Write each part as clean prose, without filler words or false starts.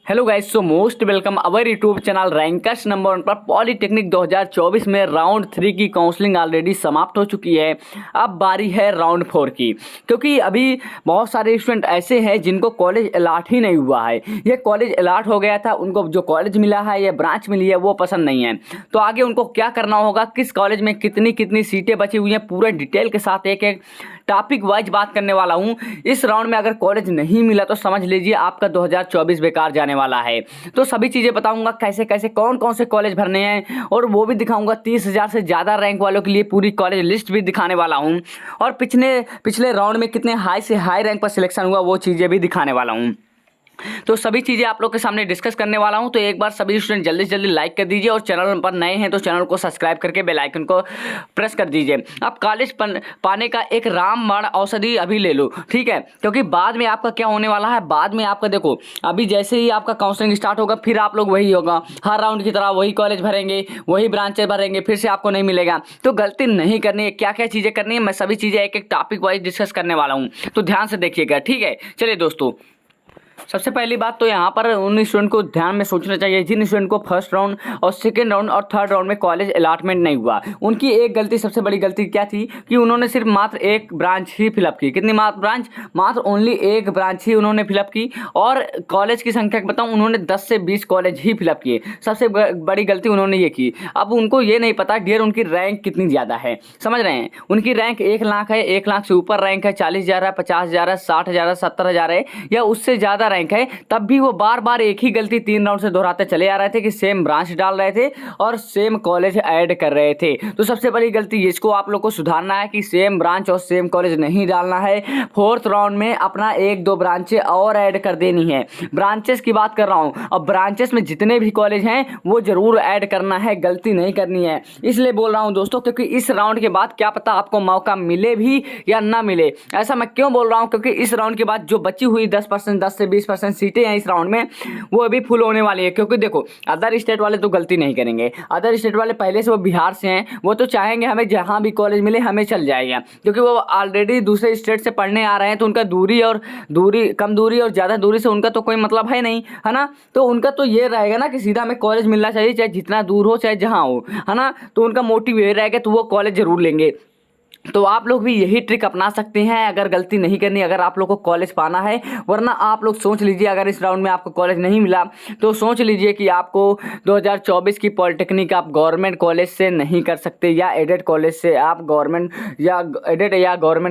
Hello guys, so most welcome our YouTube channel rankers number 1 पर। Polytechnic 2024 में round 3 की counselling already समाप्त हो चुकी है। अब बारी है राउंड 4 की, क्योंकि अभी बहुत सारे स्टूडेंट ऐसे हैं जिनको कॉलेज अलॉट ही नहीं हुआ है। ये कॉलेज अलॉट हो गया था, उनको जो कॉलेज मिला है या ब्रांच मिली है वो पसंद नहीं है। तो आगे उनको क्या करना होगा, किस कॉलेज में कितनी कितनी सीटें बची हुई हैं, पूरे डिटेल के साथ एक एक टॉपिक वाइज बात करने वाला हूं। इस राउंड में अगर कॉलेज नहीं मिला तो समझ लीजिए आपका 2024 बेकार जाने वाला है। तो सभी चीज़ें बताऊंगा, कैसे कैसे कौन कौन से कॉलेज भरने हैं, और वो भी दिखाऊंगा। 30,000 से ज़्यादा रैंक वालों के लिए पूरी कॉलेज लिस्ट भी दिखाने वाला हूँ, और पिछले राउंड में कितने हाई से हाई रैंक पर सिलेक्शन हुआ वो चीज़ें भी दिखाने वाला हूँ। तो सभी चीज़ें आप लोग के सामने डिस्कस करने वाला हूं। तो एक बार सभी स्टूडेंट जल्दी से जल्दी लाइक कर दीजिए, और चैनल पर नए हैं तो चैनल को सब्सक्राइब करके बेल आइकन को प्रेस कर दीजिए। आप कॉलेज पाने का एक रामबाण औषधि अभी ले लो, ठीक है, क्योंकि बाद में आपका क्या होने वाला है। बाद में आपका देखो, अभी जैसे ही आपका काउंसलिंग स्टार्ट होगा फिर आप लोग वही होगा, हर राउंड की तरह वही कॉलेज भरेंगे, वही ब्रांचेज भरेंगे, फिर से आपको नहीं मिलेगा। तो गलती नहीं करनी है। क्या क्या चीज़ें करनी है, मैं सभी चीज़ें एक एक टॉपिक वाइज डिस्कस करने वाला हूँ, तो ध्यान से देखिएगा, ठीक है। चलिए दोस्तों, सबसे पहली बात तो यहाँ पर उन स्टूडेंट को ध्यान में सोचना चाहिए जिन स्टूडेंट को फर्स्ट राउंड और सेकेंड राउंड और थर्ड राउंड में कॉलेज अलॉटमेंट नहीं हुआ। उनकी एक गलती, सबसे बड़ी गलती क्या थी कि उन्होंने सिर्फ मात्र एक ब्रांच ही फिलअप की। कितनी मात्र ब्रांच? मात्र ओनली एक ब्रांच ही उन्होंने फिलअप की। और कॉलेज की संख्या बताऊँ, उन्होंने 10 से 20 कॉलेज ही फिलअप किए। सबसे बड़ी गलती उन्होंने ये की। अब उनको ये नहीं पता डियर उनकी रैंक कितनी ज़्यादा है, समझ रहे हैं। उनकी रैंक 1 लाख है, 1 लाख से ऊपर रैंक है, 40,000 है, 50,000 है, 60,000 है, 70,000 है, या उससे ज़्यादा रैंक है। तब भी वो बार बार एक ही गलती 3 राउंड से दोहराते चले आ रहे थे कि सेम ब्रांच डाल रहे थे और सेम कॉलेज ऐड कर रहे थे। तो सबसे बड़ी गलती इसको आप लोग को सुधारना है कि सेम ब्रांच और सेम कॉलेज नहीं डालना है। फोर्थ राउंड में अपना 1-2 ब्रांचें और ऐड कर देनी है। ब्रांचेस की बात कर रहा हूँ, और ब्रांचेस में जितने भी कॉलेज हैं वो जरूर ऐड करना है, गलती नहीं करनी है। इसलिए बोल रहा हूँ दोस्तों, क्योंकि इस राउंड के बाद क्या पता आपको मौका मिले भी या ना मिले। ऐसा मैं क्यों बोल रहा हूँ, क्योंकि इस राउंड के बाद जो बची हुई 10% 10 से 20% सीटें हैं इस राउंड में, वो अभी फुल होने वाली है। क्योंकि देखो, अदर स्टेट वाले तो गलती नहीं करेंगे। अदर स्टेट वाले पहले से वो बिहार से हैं, वो तो चाहेंगे हमें जहां भी कॉलेज मिले हमें चल जाएगा, क्योंकि वो ऑलरेडी दूसरे स्टेट से पढ़ने आ रहे हैं। तो उनका कम दूरी और ज़्यादा दूरी से उनका तो कोई मतलब है नहीं, है ना। तो उनका तो ये रहेगा ना कि सीधा हमें कॉलेज मिलना चाहिए, चाहे जितना दूर हो चाहे जहाँ हो, है ना। तो उनका मोटिव ये रहेगा, तो वो कॉलेज जरूर लेंगे। तो आप लोग भी यही ट्रिक अपना सकते हैं अगर गलती नहीं करनी, अगर आप लोग को कॉलेज पाना है। वरना आप लोग सोच लीजिए, अगर इस राउंड में आपको कॉलेज नहीं मिला तो सोच लीजिए कि आपको 2024 की पॉलिटेक्निक आप गवर्नमेंट कॉलेज से नहीं कर सकते, या एडेड कॉलेज से आप गवर्नमेंट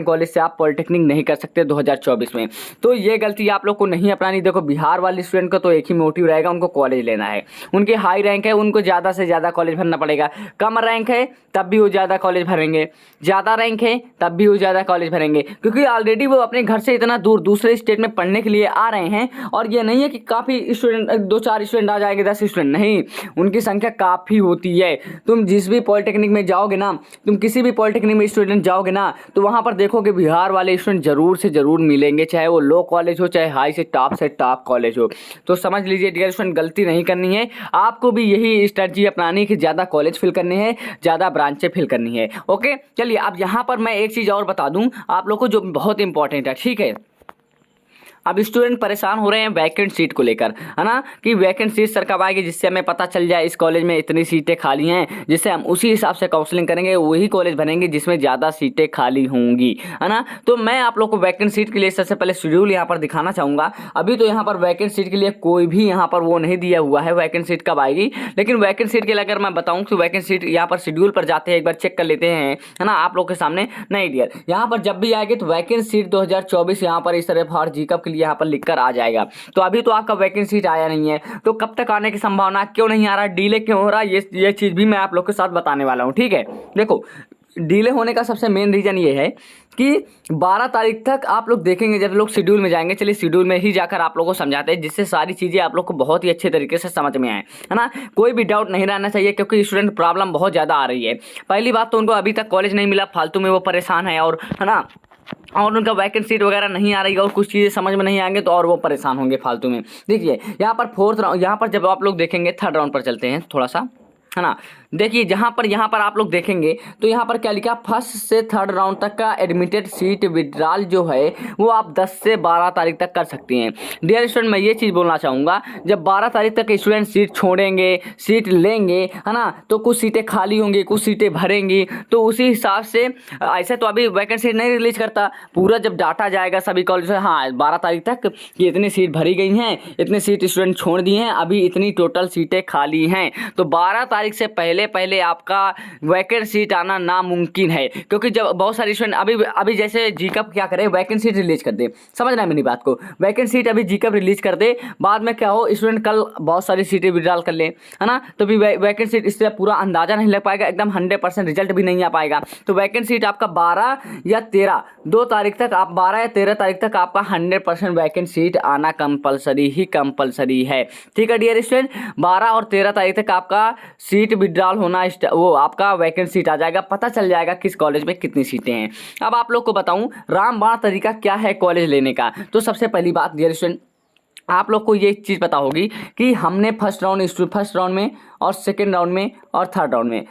कॉलेज से आप पॉलिटेक्निक नहीं कर सकते 2024 में। तो ये गलती आप लोग को नहीं अपनानी। देखो, बिहार वाले स्टूडेंट का तो एक ही मोटिव रहेगा, उनको कॉलेज लेना है। उनकी हाई रैंक है, उनको ज़्यादा से ज़्यादा कॉलेज भरना पड़ेगा। कम रैंक है तब भी वो ज़्यादा कॉलेज भरेंगे, ज़्यादा रैंक है तब भी वो ज़्यादा कॉलेज भरेंगे, क्योंकि ऑलरेडी वो अपने घर से इतना दूर दूसरे स्टेट में पढ़ने के लिए आ रहे हैं। और ये नहीं है कि काफ़ी स्टूडेंट, 2-4 स्टूडेंट आ जाएंगे, 10 स्टूडेंट नहीं, उनकी संख्या काफ़ी होती है। तुम जिस भी पॉलिटेक्निक में जाओगे ना, तुम किसी भी पॉलिटेक्निक में स्टूडेंट जाओगे ना, तो वहाँ पर देखोगे बिहार वाले स्टूडेंट जरूर से जरूर मिलेंगे, चाहे वो लो कॉलेज हो चाहे हाई से टॉप कॉलेज हो। तो समझ लीजिए डियर स्टूडेंट, गलती नहीं करनी है। आपको भी यही स्ट्रेटजी अपनानी है कि ज़्यादा कॉलेज फिल करनी है, ज़्यादा ब्रांचें फिल करनी है। ओके, चलिए अब यहाँ पर मैं एक चीज़ और बता दूं आप लोग को जो बहुत इंपॉर्टेंट है, ठीक है। अब स्टूडेंट परेशान हो रहे हैं वैकेंट सीट को लेकर, है ना, कि वैकेंट सीट सर कब आएगी, जिससे हमें पता चल जाए इस कॉलेज में इतनी सीटें खाली हैं, जिससे हम उसी हिसाब से काउंसलिंग करेंगे, वही कॉलेज भरेंगे जिसमें ज़्यादा सीटें खाली होंगी, है ना। तो मैं आप लोग को वैकेंट सीट के लिए सबसे पहले शेड्यूल यहाँ पर दिखाना चाहूँगा। अभी तो यहाँ पर वैकेंट सीट के लिए कोई भी यहाँ पर वो नहीं दिया हुआ है वैकेंट सीट कब आएगी, लेकिन वैकेंट सीट के लिए अगर मैं बताऊँ कि वैकेंट सीट यहाँ पर शेड्यूल पर जाते हैं, एक बार चेक कर लेते हैं, है ना, आप लोग के सामने। नहीं डियर, यहाँ पर जब भी आएगी तो वैकेंट सीट 2024 यहाँ पर इस तरह फॉर जीकअप के लिए यहाँ पर लिखकर आ जाएगा। तो अभी तो आपका वैकेंट सीट आया नहीं है, तो कब तक आने की संभावना, क्यों नहीं आ रहा, डिले क्यों हो रहा, ये चीज़ भी मैं आप लोग के साथ बताने वाला हूँ, ठीक है। देखो, डिले होने का सबसे मेन रीज़न ये है कि 12 तारीख तक आप लोग देखेंगे जब लोग शेड्यूल में जाएंगे। चलिए शेड्यूल में ही जाकर आप लोगों को समझाते हैं, जिससे सारी चीज़ें आप लोग को बहुत ही अच्छे तरीके से समझ में आए, है ना। कोई भी डाउट नहीं रहना चाहिए, क्योंकि स्टूडेंट प्रॉब्लम बहुत ज़्यादा आ रही है। पहली बात तो उनको अभी तक कॉलेज नहीं मिला, फालतू में वो परेशान है, और है ना, और उनका वैकेंट सीट वगैरह नहीं आ रही है, और कुछ चीज़ें समझ में नहीं आएंगे तो और वो परेशान होंगे फालतू में। देखिए यहाँ पर यहाँ पर जब आप लोग देखेंगे, थर्ड राउंड पर चलते हैं थोड़ा सा। है ना। देखिए यहाँ पर आप लोग देखेंगे तो यहाँ पर क्या लिखा, फर्स्ट से थर्ड राउंड तक का एडमिटेड सीट विड्रॉल जो है वो आप 10 से 12 तारीख तक कर सकती हैं। डियर स्टूडेंट, मैं ये चीज़ बोलना चाहूँगा, जब 12 तारीख तक स्टूडेंट सीट छोड़ेंगे, सीट लेंगे, है ना, तो कुछ सीटें खाली होंगी, कुछ सीटें भरेंगी, तो उसी हिसाब से ऐसे तो अभी वैकेंसी नहीं रिलीज करता, पूरा जब डाटा जाएगा सभी कॉलेज से, हाँ 12 तारीख तक कि इतनी सीट भरी गई हैं, इतने सीट स्टूडेंट छोड़ दिए हैं, अभी इतनी टोटल सीटें खाली हैं, तो 12 तारीख से पहले आपका वैकेंट सीट आना नामुमकिन है। क्योंकि जब बहुत सारे स्टूडेंट अभी जैसे जीकअप क्या करे, वैकेंट सीट रिलीज कर दे, समझना है मेरी बात को, वैकेंट सीट अभी जीकअप रिलीज कर दे, बाद में क्या हो, स्टूडेंट कल बहुत सारी सीटें विड्रॉल कर ले, है ना, तो भी वैकेंट सीट इससे पूरा अंदाजा नहीं लग पाएगा, एकदम 100% रिजल्ट भी नहीं आ पाएगा। तो वैकेंट सीट आपका 12 या 13 2 तारीख तक, आप 12 या 13 तारीख तक आपका 100% वैकेंट सीट आना कंपलसरी है। ठीक है डियर स्टूडेंट, 12 और 13 तारीख तक आपका सीट विड्रॉल होना, वो आपका वैकेंट सीट आ जाएगा, पता चल जाएगा किस कॉलेज में कितनी सीटें हैं। अब आप लोग को बताऊं रामबाण तरीका क्या है कॉलेज लेने का। तो सबसे पहली बात डियर स्टूडेंट, आप लोग को ये चीज़ पता होगी कि हमने फर्स्ट राउंड में और सेकेंड राउंड में और थर्ड राउंड में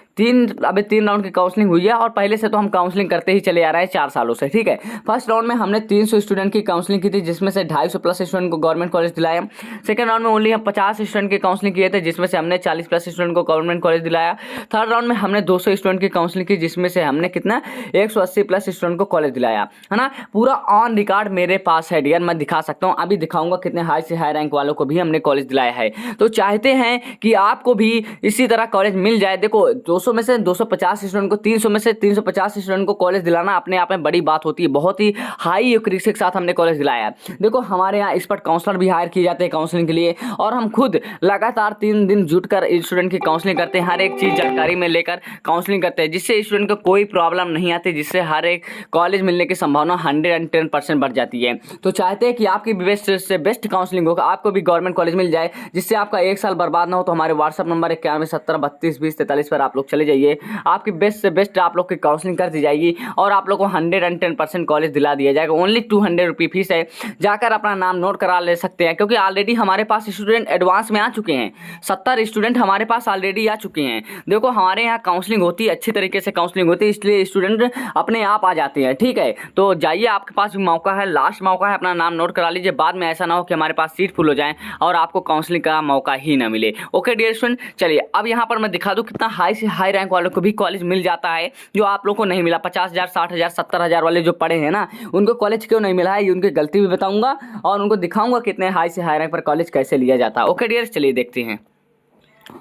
अभी तीन राउंड की काउंसलिंग हुई है, और पहले से तो हम काउंसलिंग करते ही चले आ रहे हैं 4 सालों से। ठीक है, फर्स्ट राउंड में हमने 300 स्टूडेंट की काउंसलिंग की थी, जिसमें से 250 प्लस स्टूडेंट को गवर्नमेंट कॉलेज दिलाया। सेकंड राउंड में ओनली हम 50 स्टूडेंट की काउंसलिंग किए थे, जिसमें से हमने 40 प्लस स्टूडेंट को गवर्नमेंट कॉलेज दिलाया। थर्ड राउंड में हमने 200 स्टूडेंट की काउंसलिंग की, जिसमें से हमने कितना 180 प्लस स्टूडेंट को कॉलेज दिलाया, है ना। पूरा ऑन रिकॉर्ड मेरे पास है डियर, मैं दिखा सकता हूँ, अभी दिखाऊंगा कितने हाई से हाई रैंक वालों को भी हमने कॉलेज दिलाया है। तो चाहते हैं कि आपको भी इसी तरह कॉलेज मिल जाए। देखो 200 में से 250 स्टूडेंट को, 300 में से 350 स्टूडेंट को कॉलेज दिलाना अपने आप में बड़ी बात होती है, बहुत ही हाई एक्यूरेसी के साथ हमने कॉलेज दिलाया। देखो हमारे यहाँ एक्सपर्ट काउंसलर भी हायर किए जाते हैं काउंसलिंग के लिए, और हम खुद लगातार 3 दिन जुटकर स्टूडेंट की काउंसलिंग करते हैं, हर एक चीज़ जानकारी में लेकर काउंसलिंग करते हैं, जिससे स्टूडेंट को कोई प्रॉब्लम नहीं आती, जिससे हर एक कॉलेज मिलने की संभावना 110% बढ़ जाती है। तो चाहते हैं कि आपकी बेस्ट से बेस्ट काउंसलिंग हो, आपको भी गवर्नमेंट कॉलेज मिल जाए, जिससे आपका 1 साल बर्बाद ना हो। तो हमारे व्हाट्सअप नंबर 9170322043 पर आप लोग चले जाइए, आपकी बेस्ट से बेस्ट आप लोग की काउंसलिंग कर दी जाएगी, और आप लोग को 110% कॉलेज दिला दिया जाएगा। ओनली 200 रुपये फीस है, जाकर अपना नाम नोट करा ले सकते हैं, क्योंकि ऑलरेडी हमारे पास स्टूडेंट एडवांस में आ चुके हैं, 70 स्टूडेंट हमारे पास ऑलरेडी आ चुके हैं। देखो हमारे यहाँ काउंसलिंग होती है, अच्छी तरीके से काउंसलिंग होती है, इसलिए स्टूडेंट अपने आप आ जाते हैं। ठीक है, तो जाइए, आपके पास भी मौका है, लास्ट मौका है, अपना नाम नोट करा लीजिए, बाद में ऐसा ना हो कि हमारे पास सीट फुल हो जाए और आपको काउंसलिंग का मौका ही ना मिले। ओके डियर स्टूडेंट, चलिए अब यहाँ पर मैं दिखा दूँ कितना हाई से हाई रैंक वालों को भी कॉलेज मिल जाता है, जो आप लोग को नहीं मिला। 50,000 60,000 70,000 वाले जो पढ़े हैं ना, उनको कॉलेज क्यों नहीं मिला है, ये उनकी गलती भी बताऊंगा, और उनको दिखाऊंगा कितने हाई से हाई रैंक पर कॉलेज कैसे लिया जाता है। ओके डियर, चलिए देखते हैं।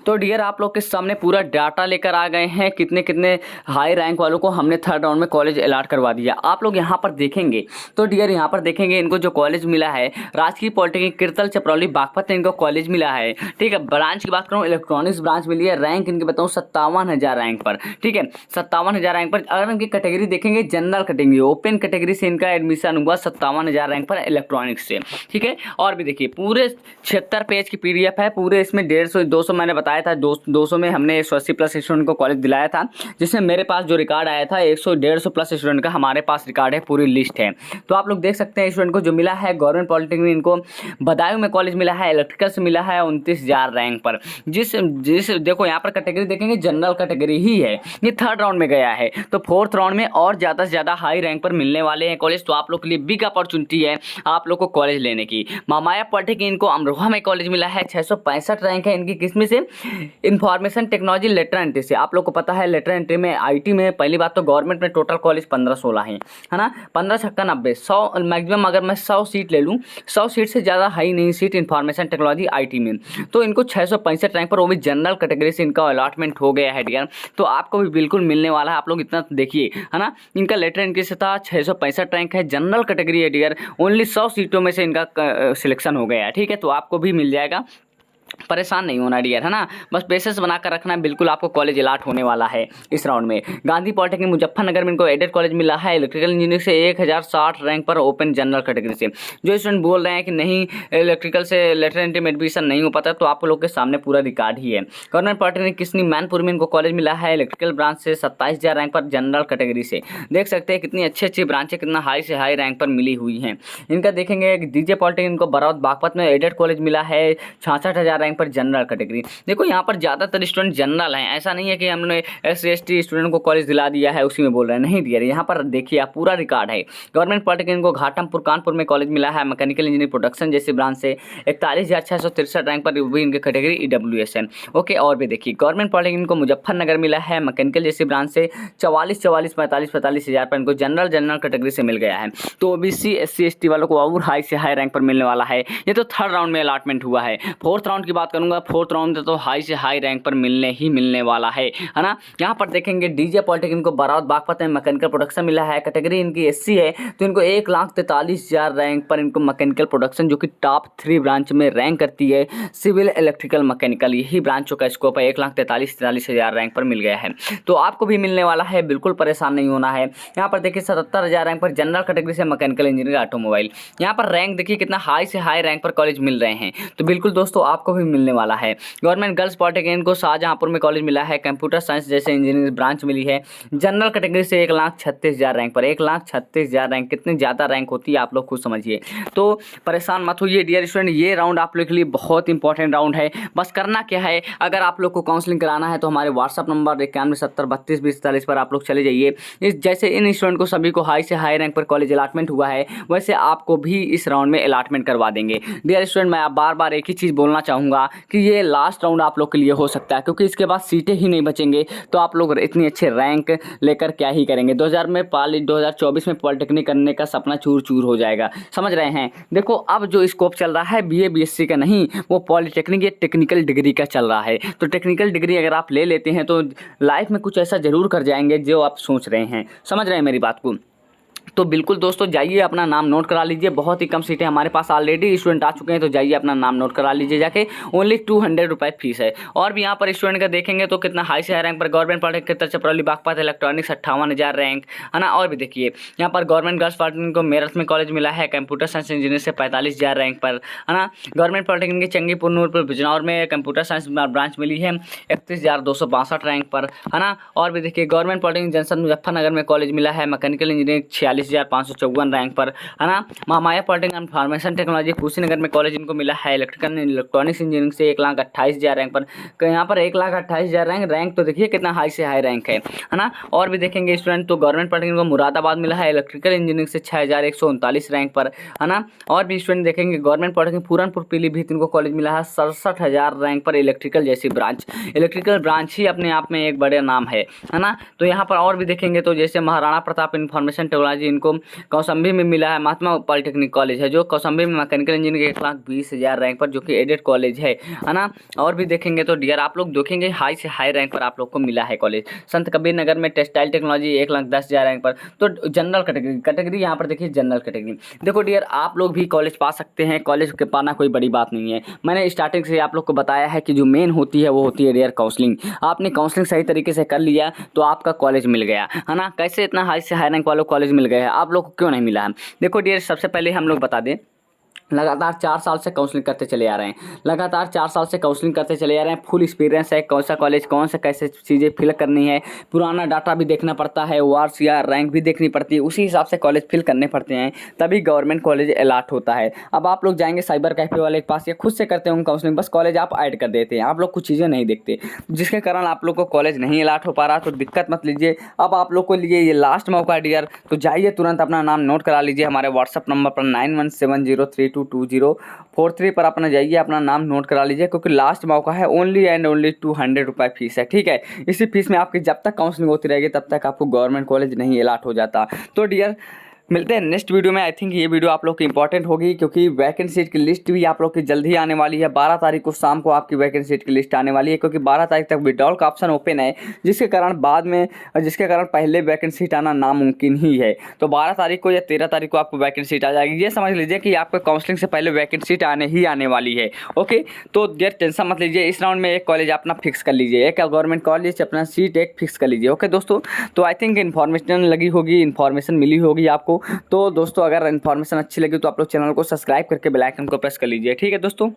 तो डियर आप लोग के सामने पूरा डाटा लेकर आ गए हैं, कितने कितने हाई रैंक वालों को हमने थर्ड राउंड में कॉलेज अलॉट करवा दिया। आप लोग यहाँ पर देखेंगे तो डियर यहाँ पर देखेंगे इनको जो कॉलेज मिला है, राजकीय पॉलिटेक्निक किरतल चपरौली बागपत इनको कॉलेज मिला है। ठीक है, ब्रांच की बात करूँ, इलेक्ट्रॉनिक्स ब्रांच मिली है, रैंक इनके बताऊँ 57,000 रैंक पर। ठीक है, 57,000 रैंक पर। अगर इनकी कैटेगरी देखेंगे, जनरल कैटेगरी, ओपन कैटेगरी से इनका एडमिशन हुआ 57,000 रैंक पर इलेक्ट्रॉनिक्स से। ठीक है, और भी देखिए पूरे 76 पेज की PDF है, पूरे इसमें 150 200 मैंने बताया था, 200 में हमने 180 प्लस स्टूडेंट को कॉलेज दिलाया था, जिसमें मेरे पास जो रिकॉर्ड आया था 100-150 प्लस स्टूडेंट का हमारे पास रिकॉर्ड है, पूरी लिस्ट है। तो आप लोग देख सकते हैं स्टूडेंट को जो मिला है गवर्नमेंट पॉलिटेक्निक, इनको बदायूं में कॉलेज मिला है, इलेक्ट्रिकल से मिला है 29,000 रैंक पर। जिस देखो यहाँ पर कैटेगरी देखेंगे, जनरल कैटेगरी ही है, ये थर्ड राउंड में गया है, तो फोर्थ राउंड में और ज़्यादा से ज़्यादा हाई रैंक पर मिलने वाले हैं कॉलेज। तो आप लोग के लिए बिग अपॉर्चुनिटी है आप लोग को कॉलेज लेने की। मामाया पॉलिटेक्निक इनको अमरोहा में कॉलेज मिला है, 665 रैंक है इनकी, किसमें से, इंफॉर्मेशन टेक्नोलॉजी लेटर एंट्री से। आप लोग को पता है लेटर एंट्री में IT में पहली बात तो गवर्नमेंट में टोटल कॉलेज 15-16 हैं, है ना, 15 छक्का 90, 100 मैक्सिमम। अगर मैं 100 सीट ले लूँ, 100 सीट से ज़्यादा हाई नहीं सीट इंफॉर्मेशन टेक्नोलॉजी IT में, तो इनको 665 रैंक पर, वो भी जनरल कैटेगरी से इनका अलॉटमेंट हो गया है डियर। तो आपको भी बिल्कुल मिलने वाला है, आप लोग इतना देखिए, है ना। इनका लेटर एंट्री से था, 665 रैंक है, जनरल कैटेगरी है डियर, ओनली 100 सीटों में से इनका सिलेक्शन हो गया है। ठीक है, तो आपको भी मिल जाएगा, परेशान नहीं होना डियर, है ना, बस पेशेंस बनाकर रखना है, बिल्कुल आपको कॉलेज अलॉट होने वाला है इस राउंड में। गांधी पॉलिटेक्निक मुजफ्फरनगर में इनको एडेड कॉलेज मिला है, इलेक्ट्रिकल इंजीनियरिंग से 1060 रैंक पर ओपन जनरल कैटेगरी से। जो स्टूडेंट बोल रहे हैं कि नहीं इलेक्ट्रिकल से लेटर एंट्री में एडमिशन नहीं हो पाता, तो आप लोग के सामने पूरा रिकॉर्ड ही है। गवर्नमेंट पॉलिटेक्निक किसनी मैनपुर में इनको कॉलेज मिला है, इलेक्ट्रिकल ब्रांच से 27,000 रैंक पर जनरल कैटेगरी से। देख सकते हैं कितनी अच्छी अच्छी ब्रांचें कितना हाई से हाई रैंक पर मिली हुई हैं। इनका देखेंगे DJ पॉलिटेक्निक इनको बरौद बागपत में एडेड कॉलेज मिला है, 66,000 रैंक रैंक पर जनरल कैटेगरी। देखो यहाँ पर ज़्यादातर स्टूडेंट जनरल हैं, ऐसा नहीं है कि हमने SC/ST स्टूडेंट को कॉलेज दिला दिया है उसी में बोल रहे हैं, नहीं डियर। यहाँ पर देखिए आप पूरा रिकॉर्ड है। गवर्नमेंट पॉलिटेक्निक को घाटमपुर कानपुर में कॉलेज मिला है मैकेनिकल इंजीनियरिंग प्रोडक्शन जैसी ब्रांच से 41,663 रैंक पर, भी इनकी कैटेगरी EWS है। ओके, और भी देखिए गवर्नमेंट पॉलिटेक्निक को मुजफ्फरनगर मिला है मैकेनिकल जैसी ब्रांच से 44 45 हज़ार पर इनको जनरल कैटेगरी से मिल गया है। तो OBC SC/ST वालों को और हाई से हाई रैंक पर मिलने वाला है। ये तो थर्ड राउंड में अलॉटमेंट हुआ है। फोर्थ राउंड की बात करूंगा, फोर्थ राउंड में तो हाई से हाई रैंक पर मिलने वाला है ना। यहाँ पर देखेंगे DJ पॉलिटेक्निक को बराउत बागपत में मैकेनिकल प्रोडक्शन मिला है, कैटेगरी इनकी SC है, तो इनको 1,43,000 रैंक पर इनको मैकेनिकल प्रोडक्शन जो कि टॉप 3 ब्रांच में रैंक करती है, सिविल इलेक्ट्रिकल मैकेनिकल, यही ब्रांचों का स्कोप है। 1,43,000 रैंक पर मिल गया है, तो आपको भी मिलने वाला है, बिल्कुल परेशान नहीं होना है। यहाँ पर देखिए 77,000 रैंक पर जनरल कैटेगरी से मैकेनिकल इंजीनियरिंग ऑटोमोबाइल। यहाँ पर रैंक देखिए कितना हाई से हाई रैंक पर कॉलेज मिल रहे हैं, तो बिल्कुल दोस्तों आपको भी मिलने वाला है। गवर्नमेंट गर्ल्स पॉलिटेक्निक को शाहजहांपुर में कॉलेज मिला है, कंप्यूटर साइंस जैसे इंजीनियरिंग ब्रांच मिली है जनरल कैटेगरी से 1,36,000 रैंक पर। 1,36,000 रैंक कितनी ज़्यादा रैंक होती है आप लोग खुद समझिए, तो परेशान मत होइए डियर स्टूडेंट। ये राउंड आप लोग के लिए बहुत इंपॉर्टेंट राउंड है। बस करना क्या है, अगर आप लोग को काउंसलिंग कराना है तो हमारे व्हाट्सअप नंबर 9170322043 पर आप लोग चले जाइए। इस जैसे इन स्टूडेंट को सभी को हाई से हाई रैंक पर कॉलेज अलॉटमेंट हुआ है, वैसे आपको भी इस राउंड में अलॉटमेंट करवा देंगे। डियर स्टूडेंट, मैं बार बार एक ही चीज़ बोलना चाहूँगा कि ये लास्ट राउंड आप लोग के लिए हो सकता है, क्योंकि इसके बाद सीटें ही नहीं बचेंगे, तो आप लोग इतनी अच्छे रैंक लेकर क्या ही करेंगे। 2024 में पॉलिटेक्निक करने का सपना चूर चूर हो जाएगा, समझ रहे हैं। देखो अब जो स्कोप चल रहा है BA BSc का नहीं, वो पॉलिटेक्निक या टेक्निकल डिग्री का चल रहा है। तो टेक्निकल डिग्री अगर आप ले लेते हैं तो लाइफ में कुछ ऐसा जरूर कर जाएंगे जो आप सोच रहे हैं, समझ रहे हैं मेरी बात को। तो बिल्कुल दोस्तों जाइए अपना नाम नोट करा लीजिए, बहुत ही कम सीटें हमारे पास ऑलरेडी स्टूडेंट आ चुके हैं, तो जाइए अपना नाम नोट करा लीजिए जाके। ओनली 200 रुपये फीस है। और भी यहाँ पर स्टूडेंट का देखेंगे तो कितना हाई से हाई रैंक पर गवर्नमेंट पॉलिटेक्निक के तरफ चपरौली बागपत इलेक्ट्रॉनिक्स 58,000 रैंक है ना। और भी देखिए यहाँ पर गवर्नमेंट गर्ल्स पॉलिटेक्निक को मेरठ में कॉलेज मिला है कंप्यूटर साइंस इंजीनियर से 45,000 रैंक पर है ना। गवर्नमेंट पॉलिटेक्निक के चंगीपुर नूरपुर बिजनौर में कंप्यूटर साइंस ब्रांच मिली है 31,262 रैंक पर है ना। और भी देखिए गवर्नमेंट पॉलिटेक्निक जंक्शन मुजफ्फरनगर में कॉलेज मिला है मैकेनिकल इंजीनियरिंग 46,554 रैंक पर है ना। Mahamaya polytechnic information technology Kushinagar में कॉलेज इनको मिला है इलेक्ट्रिकल इलेक्ट्रॉनिक्स इंजीनियरिंग से 1,28,000 रैंक पर। यहाँ पर 1,28,000 रैंक तो देखिए कितना हाई से हाई रैंक है ना। और भी देखेंगे स्टूडेंट तो गवर्नमेंट पॉलिटेक्निक को मुरादाबाद मिला है इलेक्ट्रिकल इंजीनियरिंग से 6,139 रैंक पर है ना। और भी स्टूडेंट देखेंगे गवर्नमेंट पॉलिटेक्निक पूरनपुर पीलीभीत इनको कॉलेज मिला है 67,000 रैंक पर इलेक्ट्रिकल जैसी ब्रांच। इलेक्ट्रिकल ब्रांच ही अपने आप में एक बड़े नाम है ना। तो यहाँ पर और भी देखेंगे तो जैसे महाराणा प्रताप इन्फॉर्मेशन टेक्नोलॉजी इनको कौशाम्बी में मिला है, महात्मा पॉलिटेक्निक कॉलेज है जो कौशाम्बी में मैकेनिकल इंजीनियरिंग 1,20,000 रैंक पर जो कि एडेड कॉलेज है ना। और भी देखेंगे तो डियर आप लोग देखेंगे हाई से हाई रैंक पर आप लोग को मिला है कॉलेज संत कबीर नगर में टेक्सटाइल टेक्नोलॉजी 1,10,000 रैंक पर। तो जनरल कैटेगरी यहाँ पर देखिए जनरल कैटेगरी। देखो डियर आप लोग भी कॉलेज पा सकते हैं, कॉलेज के पाना कोई बड़ी बात नहीं है। मैंने स्टार्टिंग से आप लोग को बताया है कि जो मेन होती है वो होती है डियर काउंसलिंग। आपने काउंसलिंग सही तरीके से कर लिया तो आपका कॉलेज मिल गया है ना। कैसे इतना हाई से हाई रैंक वालों कॉलेज मिल गया है, आप लोग को क्यों नहीं मिला है। देखो डियर सबसे पहले हम लोग बता दें लगातार 4 साल से काउंसलिंग करते चले आ रहे हैं, लगातार 4 साल से काउंसलिंग करते चले आ रहे हैं। फुल एक्सपीरियंस है कौन सा कॉलेज कौन सा कैसे चीज़ें फिल करनी है, पुराना डाटा भी देखना पड़ता है, वार्स या रैंक भी देखनी पड़ती है, उसी हिसाब से कॉलेज फिल करने पड़ते हैं, तभी गवर्नमेंट कॉलेज अलॉट होता है। अब आप लोग जाएंगे साइबर कैफे वाले के पास या खुद से करते होंगे काउंसलिंग, बस कॉलेज आप ऐड कर देते हैं, आप लोग कुछ चीज़ें नहीं देखते, जिसके कारण आप लोग को कॉलेज नहीं अलॉट हो पा रहा। तो दिक्कत मत लीजिए, अब आप लोग को लिए ये लास्ट मौका डियर। तो जाइए तुरंत अपना नाम नोट करा लीजिए हमारे व्हाट्सअप नंबर पर 9170322043 पर अपना जाइए अपना नाम नोट करा लीजिए, क्योंकि लास्ट मौका है। ओनली एंड ओनली 200 रुपये फीस है, ठीक है। इसी फीस में आपकी जब तक काउंसलिंग होती रहेगी तब तक आपको गवर्नमेंट कॉलेज नहीं अलॉट हो जाता। तो डियर मिलते हैं नेक्स्ट वीडियो में। आई थिंक ये वीडियो आप लोग की इंपॉर्टेंट होगी, क्योंकि वैकेंसी सीट की लिस्ट भी आप लोग की जल्द ही आने वाली है। 12 तारीख को शाम को आपकी वैकेंसी सीट की लिस्ट आने वाली है, क्योंकि 12 तारीख तक विड्रॉल का ऑप्शन ओपन है, जिसके कारण पहले वैकेंसी सीट आना नामुमकिन ही है। तो 12 तारीख को या 13 तारीख को आपको वैकेंसी सीट आ जाएगी। ये समझ लीजिए कि आपको काउंसलिंग से पहले वैकेंसी सीट आने वाली है। ओके, तो देर टेंशन मत लीजिए, इस राउंड में एक कॉलेज अपना फिक्स कर लीजिए, एक गवर्नमेंट कॉलेज अपना सीट एक फिक्स कर लीजिए। ओके दोस्तों, तो आई थिंक इन्फॉर्मेशन लगी होगी, इन्फॉर्मेशन मिली होगी आपको। तो दोस्तों अगर इन्फॉर्मेशन अच्छी लगी तो आप लोग चैनल को सब्सक्राइब करके बेल आइकन को प्रेस कर लीजिए, ठीक है दोस्तों।